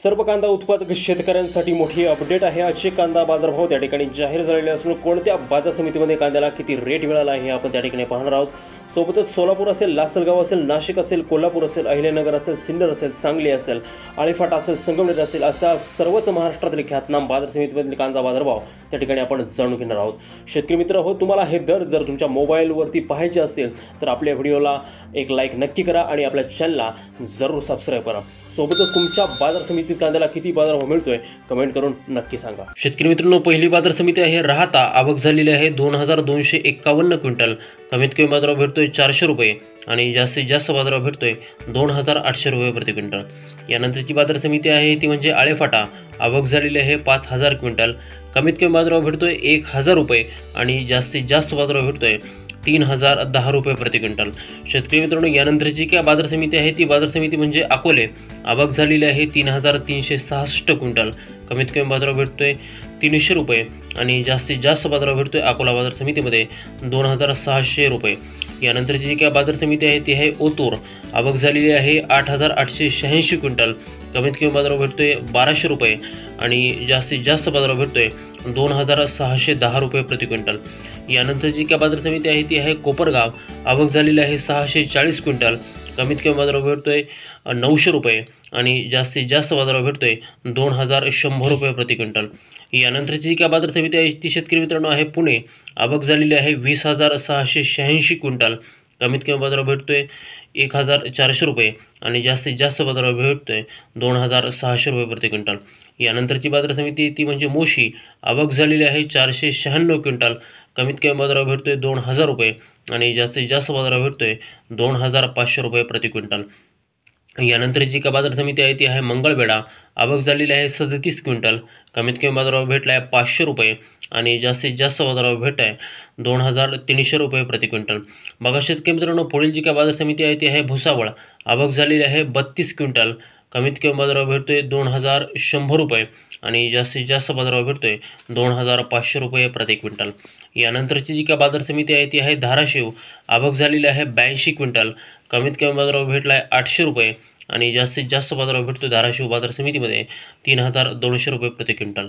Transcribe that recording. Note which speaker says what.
Speaker 1: सर्व कांदा उत्पादक शेतकऱ्यांसाठी मोठी अपडेट आहे। आजचे कांदा बाजारभाव त्या ठिकाणी जाहीर झालेले असून कोणत्या बाजार समितीमध्ये कांद्याला किती रेट मिळाला आहे आपण त्या ठिकाणी पाहणार आहोत। सोबतच सोलापूर असेल, लासलगाव असेल, नाशिक असेल, कोल्हापूर असेल, अहिल्यानगर असेल, सिन्नर असेल, सांगली असेल, आळेफाटा असेल, संगमनेर असेल, अशा सर्वच महाराष्ट्रातील ख्यातनाम बाजार समितीमधील कांदा बाजारभाव त्या ठिकाणी आपण जाणून घेणार आहोत। शेतकरी मित्र हो, तुम्हाला हे दर जर तुमच्या मोबाईलवरती पाहायचे असेल तर आपल्या व्हिडिओला एक लाईक नक्की करा आणि आपल्या चॅनलला जरूर सबस्क्राईब करा। सोबतच तुमच्या बाजार समितीत कांद्याला किती बाजारभाव मिळतोय कमेंट करून नक्की सांगा। शेतकरी मित्रांनो, पहिली बाजार समिती आहे राहता। आवक झालेली आहे 2251 क्विंटल। कमीत कमी बाजारभाव भेटतोय 400 रुपये आणि जास्तीत जास्त बाजारभाव भेटतोय 2800 रुपये प्रति क्विंटल। यानंतरची बाजार समिती आहे ती म्हणजे आळेफाटा। आवक झालेली आहे 5000 क्विंटल। कमीत कमी बाजारभाव भेटतोय 1000 रुपये आणि जास्तीत जास्त बाजारभाव भेटतोय 3010 रुपये प्रति क्विंटल। शेतकरी मित्रांनो, यानंतरची काय बाजार समिती आहे ती बाजार समिती म्हणजे अकोले। आवक झालेली आहे 3366 क्विंटल। कमीत कमी बाजारभाव भेटतोय 300 रुपये आणि जास्तीत जास्त बाजारभाव भेटतोय अकोला बाजार समितीमध्ये 2600 रुपये। यानंतरची जी काय बाजार समिती आहे ती आहे ओतूर। आवक झालेली आहे 8886 क्विंटल। कमीत कमी बाजारभाव भेटतोय 1200 रुपये आणि जास्तीत जास्त बाजारभाव भेटतोय 2610 रुपये प्रति क्विंटल। यानंतरची काय बाजार समिती आहे ती आहे कोपरगाव। आवक झालेली आहे 640 क्विंटल। कमीत कमी बाजारभाव भेटतोय 900 रुपये आणि जास्तीत जास्त बाजारभाव भेटतोय 2100 रुपये प्रति क्विंटल। यानंतरची काय बाजार समिती आहे ती शेतकरी मित्रांनो आहे पुणे। आवक झालेली आहे 20686 क्विंटल। कमीत कमी बाजारभाव भेटतोय 1400 रुपये आणि जास्तीत जास्त बाजारभाव भेटतोय 2600 रुपये प्रति क्विंटल। यानंतरची बाजार समिती ती म्हणजे मोशी। आवक झालेली आहे 496 क्विंटल। कमीत कमी बाजारभाव भेटतोय 2000 रुपये आणि जास्तीत जास्त बाजारभाव भेटतोय 2500 रुपये प्रति क्विंटल। यानंतरची का बाजार समिती आहे ती आहे मंगळवेढा। आवक झालेली आहे 37 क्विंटल। कमीत कमी बाजारभाव भेटला आहे 500 रुपये आणि जास्तीत जास्त बाजारभाव भेट आहे 2300 रुपये प्रति क्विंटल। बघा शेतकरी मित्रांनो, पुढील जी काय बाजार समिती आहे ती आहे भुसावळ। आवक झालेली आहे 32 क्विंटल। कमीत कमी बाजारभाव भेटतोय 2100 रुपये आणि जास्तीत जास्त बाजारभाव भेटतोय 2500 रुपये प्रति क्विंटल। यानंतरची जी काय बाजार समिती आहे ती आहे धाराशिव। आवक झालेली आहे 82 क्विंटल। कमीत कमी बाजारभाव भेटला आहे 800 रुपये आणि जास्तीत जास्त बाजारभाव भेटतो धाराशिव बाजार समितीमध्ये 3200 रुपये प्रति क्विंटल।